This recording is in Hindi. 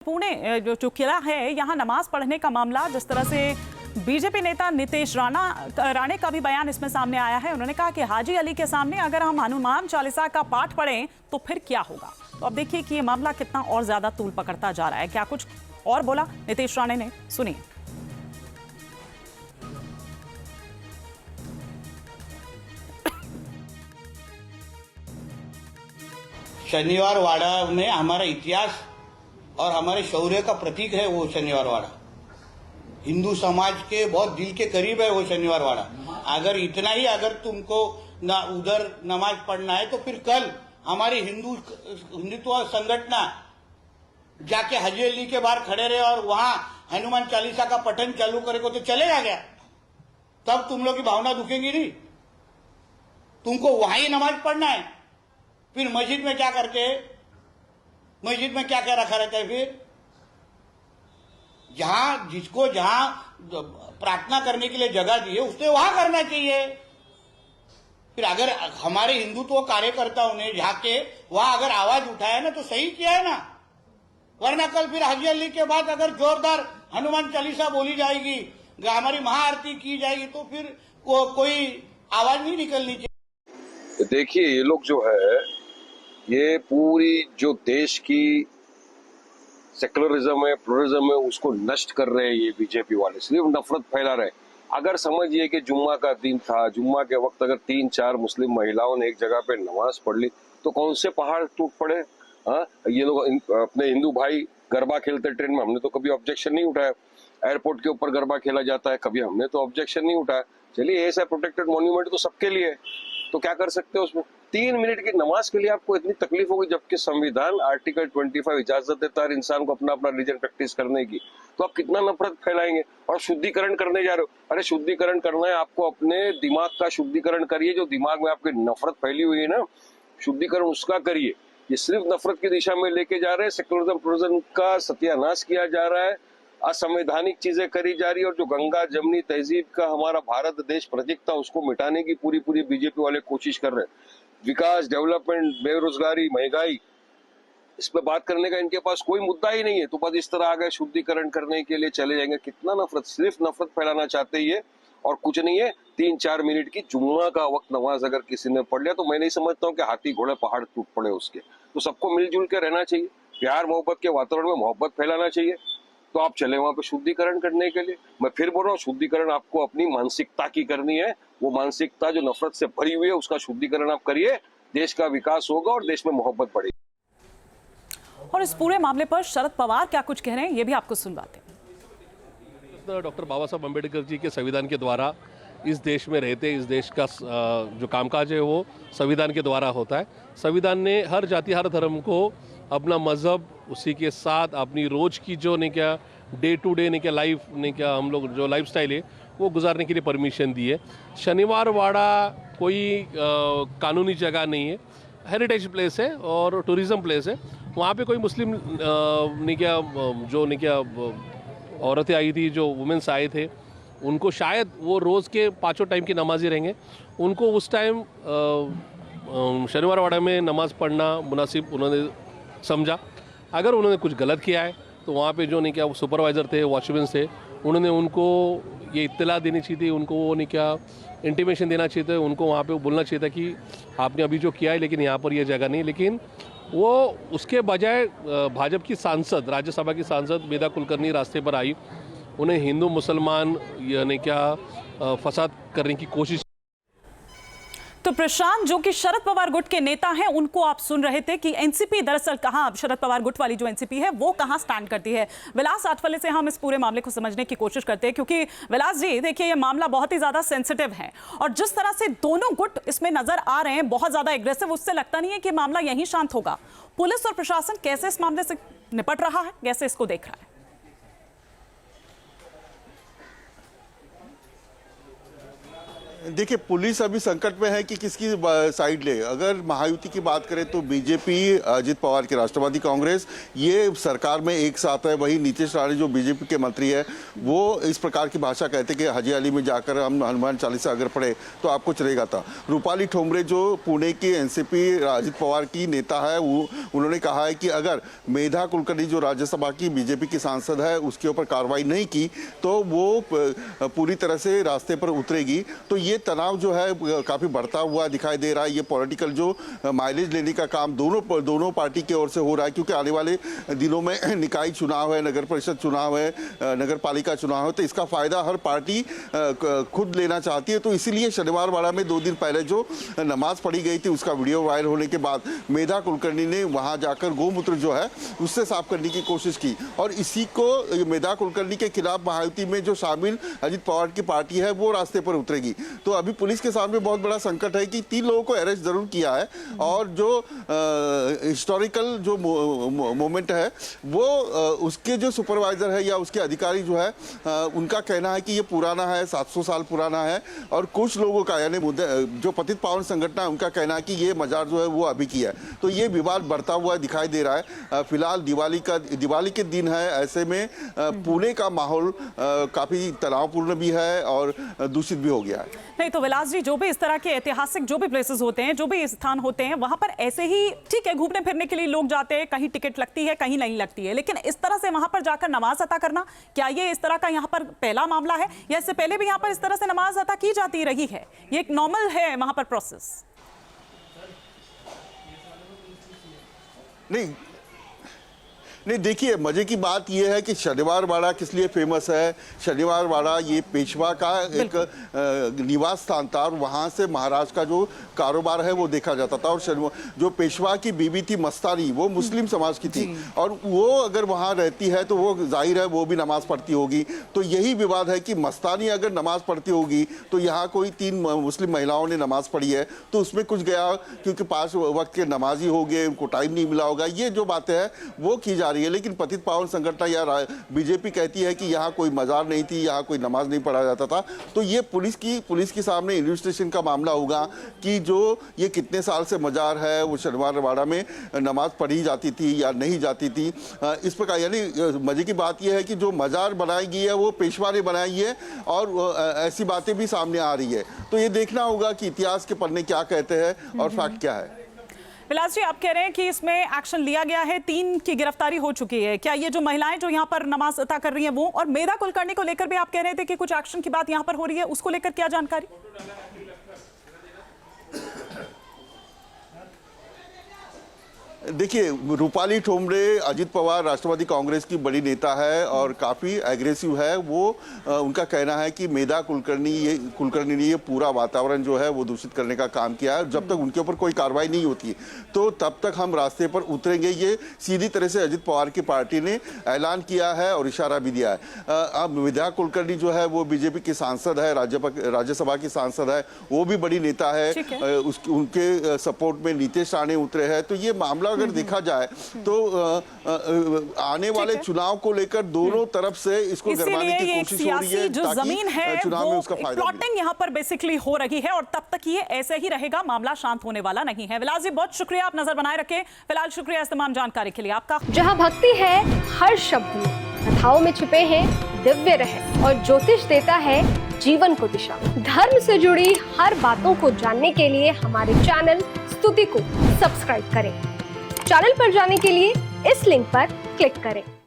पुणे जो किला है, यहाँ नमाज पढ़ने का मामला, जिस तरह से बीजेपी नेता नितेश राणे का भी बयान इसमें सामने आया है। उन्होंने कहा कि हाजी अली के सामने अगर हम हनुमान चालीसा का पाठ पढ़ें तो फिर क्या होगा। तो अब देखिए कि ये मामला कितना और ज्यादा तूल पकड़ता जा रहा है। क्या कुछ और बोला नितेश राणे ने, सुनिए। शनिवार वाड़ा में हमारा इतिहास और हमारे शौर्य का प्रतीक है वो शनिवार वाड़ा। हिंदू समाज के बहुत दिल के करीब है वो शनिवार वाड़ा। अगर इतना ही अगर तुमको ना उधर नमाज पढ़ना है तो फिर कल हमारी हिंदुत्व संगठना जाके हाजी अली के बाहर खड़े रहे और वहां हनुमान चालीसा का पठन चालू करेगा तो चलेगा क्या? तब तुम लोग की भावना दुखेंगी नहीं। तुमको वहां ही नमाज पढ़ना है, फिर मस्जिद में क्या करते हैं? मस्जिद में क्या क्या रखा रहता है? फिर जहां प्रार्थना करने के लिए जगह दी है उसने वहां करना चाहिए। फिर अगर हमारे हिंदुत्व कार्यकर्ताओं ने जाके वहां अगर आवाज उठाया ना तो सही किया है ना, वरना कल फिर हाजी अली के बाद अगर जोरदार हनुमान चालीसा बोली जाएगी, हमारी महाआरती की जाएगी तो फिर कोई आवाज नहीं निकलनी चाहिए। देखिए, ये लोग जो है ये पूरी जो देश की सेकुलरिज्म है, प्लुरलिज्म है, उसको नष्ट कर रहे हैं। ये बीजेपी वाले सिर्फ नफरत फैला रहे हैं। अगर समझिए कि जुम्मा का दिन था, जुम्मा के वक्त अगर 3-4 मुस्लिम महिलाओं ने एक जगह पे नमाज पढ़ ली तो कौन से पहाड़ टूट पड़े? हाँ, ये लोग अपने हिंदू भाई गरबा खेलते ट्रेन में, हमने तो कभी ऑब्जेक्शन नहीं उठाया। एयरपोर्ट के ऊपर गरबा खेला जाता है, कभी हमने तो ऑब्जेक्शन नहीं उठाया। चलिए, ऐसा प्रोटेक्टेड मॉन्यूमेंट तो सबके लिए है, तो क्या कर सकते हो उसमें? 3 मिनट की नमाज के लिए आपको इतनी तकलीफ होगी, जबकि संविधान आर्टिकल 25 इजाजत देता है इंसान को अपना रिलीजन प्रैक्टिस करने की। तो आप कितना नफरत फैलाएंगे? और शुद्धिकरण करने जा रहे हो। अरे शुद्धिकरण करना है आपको, अपने दिमाग का शुद्धिकरण करिए। जो दिमाग में आपकी नफरत फैली हुई है ना, शुद्धिकरण उसका करिए। ये सिर्फ नफरत की दिशा में लेके जा रहे हैं। सेकुलरिज्म प्लुरलिज्म का सत्यानाश किया जा रहा है, असंवैधानिक चीजें करी जा रही है, और जो गंगा जमनी तहजीब का हमारा भारत देश प्रतीक था उसको मिटाने की पूरी बीजेपी वाले कोशिश कर रहे हैं। विकास, डेवलपमेंट, बेरोजगारी, महंगाई, इस पे बात करने का इनके पास कोई मुद्दा ही नहीं है। तो बस इस तरह आ गए, शुद्धिकरण करने के लिए चले जाएंगे। कितना नफरत, सिर्फ नफरत फैलाना चाहते ही है और कुछ नहीं है। 3-4 मिनट की जुम्मा का वक्त नमाज अगर किसी ने पढ़ लिया तो मैं नहीं समझता हूँ कि हाथी घोड़े पहाड़ टूट पड़े उसके। तो सबको मिलजुल के रहना चाहिए, प्यार मोहब्बत के वातावरण में मोहब्बत फैलाना चाहिए। तो आप चले वहां पे शुद्धिकरण करने के लिए। मैं फिर बोल रहा हूँ, शुद्धिकरण आपको अपनी मानसिकता की करनी है। वो मानसिकता जो नफरत से भरी हुई है उसका शुद्धिकरण आप करिए, देश का विकास होगा और देश में मोहब्बत बढ़ेगी। और इस पूरे मामले पर शरद पवार क्या कुछ कह रहे हैं, ये भी आपको सुनवाते हैं। डॉक्टर बाबा साहब अम्बेडकर जी के संविधान के द्वारा इस देश में रहते, इस देश का जो कामकाज है वो संविधान के द्वारा होता है। संविधान ने हर जाति हर धर्म को अपना मजहब, उसी के साथ अपनी रोज की जो नहीं क्या डे टू डे नहीं क्या लाइफ नहीं क्या हम लोग जो लाइफ स्टाइल है वो गुजारने के लिए परमिशन दी है। शनिवार वाड़ा कोई कानूनी जगह नहीं है, हेरिटेज प्लेस है और टूरिज़्म प्लेस है। वहाँ पे कोई मुस्लिम नहीं क्या जो नहीं क्या औरतें आई थी, जो वुमेंस आए थे, उनको शायद वो रोज़ के 5 टाइम की नमाजी रहेंगे, उनको उस टाइम शनिवार वाड़ा में नमाज पढ़ना मुनासिब उन्होंने समझा। अगर उन्होंने कुछ गलत किया है तो वहाँ पे जो नहीं क्या सुपरवाइज़र थे, वॉचमैन थे, उन्होंने उनको ये इत्तला देनी चाहिए थी, उनको वो नहीं क्या इंटीमेशन देना चाहिए था, उनको वहाँ पे बोलना चाहिए था कि आपने अभी जो किया है लेकिन यहाँ पर ये जगह नहीं। लेकिन वो उसके बजाय भाजपा की सांसद, राज्यसभा की सांसद मेधा कुलकर्णी रास्ते पर आई, उन्हें हिंदू मुसलमान यानी क्या फसाद करने की कोशिश। तो प्रशांत, जो कि शरद पवार गुट के नेता हैं, उनको आप सुन रहे थे कि एनसीपी दरअसल कहां, शरद पवार गुट वाली जो एनसीपी है वो कहां स्टैंड करती है। विलास आठवले से हम इस पूरे मामले को समझने की कोशिश करते हैं, क्योंकि विलास जी देखिए, ये मामला बहुत ही ज्यादा सेंसिटिव है और जिस तरह से दोनों गुट इसमें नजर आ रहे हैं बहुत ज्यादा एग्रेसिव, उससे लगता नहीं है कि मामला यहीं शांत होगा। पुलिस और प्रशासन कैसे इस मामले से निपट रहा है, कैसे इसको देख रहा है? देखिए, पुलिस अभी संकट में है कि किसकी साइड ले। अगर महायुति की बात करें तो बीजेपी, अजित पवार की राष्ट्रवादी कांग्रेस, ये सरकार में एक साथ है। वही नीतीश राणे जो बीजेपी के मंत्री है, वो इस प्रकार की भाषा कहते कि हाजी अली में जाकर हम हनुमान चालीसा अगर पढ़े तो आपको चलेगा था। रूपाली ठोंबरे जो पुणे की एनसीपी अजित पवार की नेता है, उन्होंने कहा है कि अगर मेधा कुलकर्णी जो राज्यसभा की बीजेपी की सांसद है उसके ऊपर कार्रवाई नहीं की तो वो पूरी तरह से रास्ते पर उतरेगी। तो ये तनाव जो है काफ़ी बढ़ता हुआ दिखाई दे रहा है। ये पॉलिटिकल जो माइलेज लेने का काम दोनों पार्टी की ओर से हो रहा है, क्योंकि आने वाले दिनों में निकाय चुनाव है, नगर परिषद चुनाव है, नगर पालिका चुनाव है, तो इसका फायदा हर पार्टी खुद लेना चाहती है। तो इसीलिए शनिवार वाड़ा में 2 दिन पहले जो नमाज पढ़ी गई थी उसका वीडियो वायरल होने के बाद मेधा कुलकर्णी ने वहां जाकर गोमूत्र जो है उससे साफ करने की कोशिश की, और इसी को मेधा कुलकर्णी के खिलाफ महायुति में जो शामिल अजित पवार की पार्टी है वो रास्ते पर उतरेगी। तो अभी पुलिस के सामने बहुत बड़ा संकट है कि 3 लोगों को अरेस्ट जरूर किया है, और जो हिस्टोरिकल जो मोमेंट है वो उसके जो सुपरवाइजर है या उसके अधिकारी जो है उनका कहना है कि ये पुराना है, 700 साल पुराना है, और कुछ लोगों का यानी जो पतित पावन संगठन है उनका कहना है कि ये मजार जो है वो अभी की है। तो ये विवाद बढ़ता हुआ दिखाई दे रहा है। फिलहाल दिवाली के दिन है, ऐसे में पुणे का माहौल काफी तनावपूर्ण भी है और दूषित भी हो गया है। नहीं तो विलास जी, जो भी इस तरह के ऐतिहासिक जो भी प्लेसेस होते हैं, जो भी स्थान होते हैं, वहां पर ऐसे ही ठीक है घूमने फिरने के लिए लोग जाते हैं, कहीं टिकट लगती है कहीं नहीं लगती है, लेकिन इस तरह से वहां पर जाकर नमाज अता करना, क्या ये इस तरह का यहाँ पर पहला मामला है या इससे पहले भी यहाँ पर इस तरह से नमाज अता की जाती रही है? ये एक नॉर्मल है वहां पर प्रोसेस? नहीं, देखिए, मजे की बात यह है कि शनिवार वाड़ा किस लिए फेमस है। शनिवार वाड़ा ये पेशवा का एक निवास स्थान था, और वहाँ से महाराज का जो कारोबार है वो देखा जाता था। और जो पेशवा की बीवी थी मस्तानी, वो मुस्लिम समाज की थी, और वो अगर वहाँ रहती है तो वो जाहिर है वो भी नमाज पढ़ती होगी। तो यही विवाद है कि मस्तानी अगर नमाज पढ़ती होगी तो यहाँ कोई 3 मुस्लिम महिलाओं ने नमाज पढ़ी है तो उसमें कुछ गया, क्योंकि 5 वक्त के नमाजी हो गए, उनको टाइम नहीं मिला होगा। ये जो बातें हैं वो की जा रही है, लेकिन पतित पावन संगठन या बीजेपी कहती है कि यहाँ कोई मजार नहीं थी, यहाँ कोई नमाज नहीं पढ़ा जाता था। तो ये पुलिस के सामने इन्वेस्टिगेशन का मामला होगा कि जो ये कितने साल से मजार है, वो शनिवार वाड़ा में नमाज पढ़ी जाती थी या नहीं जाती थी। इस प्रकार यानी मजे की बात यह है कि जो मजार बनाई गई है वो पेशवा ने बनाई है, और ऐसी बातें भी सामने आ रही है। तो ये देखना होगा कि इतिहास के पन्ने क्या कहते हैं और फैक्ट क्या है। विलास जी, आप कह रहे हैं कि इसमें एक्शन लिया गया है, 3 की गिरफ्तारी हो चुकी है। क्या ये जो महिलाएं जो यहाँ पर नमाज अता कर रही हैं वो, और मेधा कुलकर्णी को लेकर भी आप कह रहे थे कि कुछ एक्शन की बात यहाँ पर हो रही है, उसको लेकर क्या जानकारी? देखिए, रूपाली ठोंबरे अजित पवार राष्ट्रवादी कांग्रेस की बड़ी नेता है और काफ़ी एग्रेसिव है। वो उनका कहना है कि मेधा कुलकर्णी ने ये पूरा वातावरण जो है वो दूषित करने का काम किया है। जब तक उनके ऊपर कोई कार्रवाई नहीं होती तो तब तक हम रास्ते पर उतरेंगे, ये सीधी तरह से अजित पवार की पार्टी ने ऐलान किया है और इशारा भी दिया है। अब मेधा कुलकर्णी जो है वो बीजेपी की सांसद है, राज्यसभा की सांसद है, वो भी बड़ी नेता है। उनके सपोर्ट में नीतीश राणे उतरे हैं। तो ये मामला अगर देखा जाए तो आने वाले चुनाव को लेकर दोनों तरफ से इसको गरमाने की कोशिश हो रही है, जो जमीन है चुनाव में उसका फायदा प्लॉटिंग यहाँ पर बेसिकली हो रही है, और तब तक ये ऐसे ही रहेगा, मामला शांत होने वाला नहीं है। विलास जी, बहुत शुक्रिया, आप नजर बनाए रखें। फिलहाल शुक्रिया इस तमाम जानकारी के लिए आपका। जहाँ भक्ति है हर शब्द में, कथाओं में छुपे हैं दिव्य रहस्य, और ज्योतिष देता है जीवन को दिशा। धर्म से जुड़ी हर बातों को जानने के लिए हमारे चैनल स्तुति को सब्सक्राइब करें। चैनल पर जाने के लिए इस लिंक पर क्लिक करें।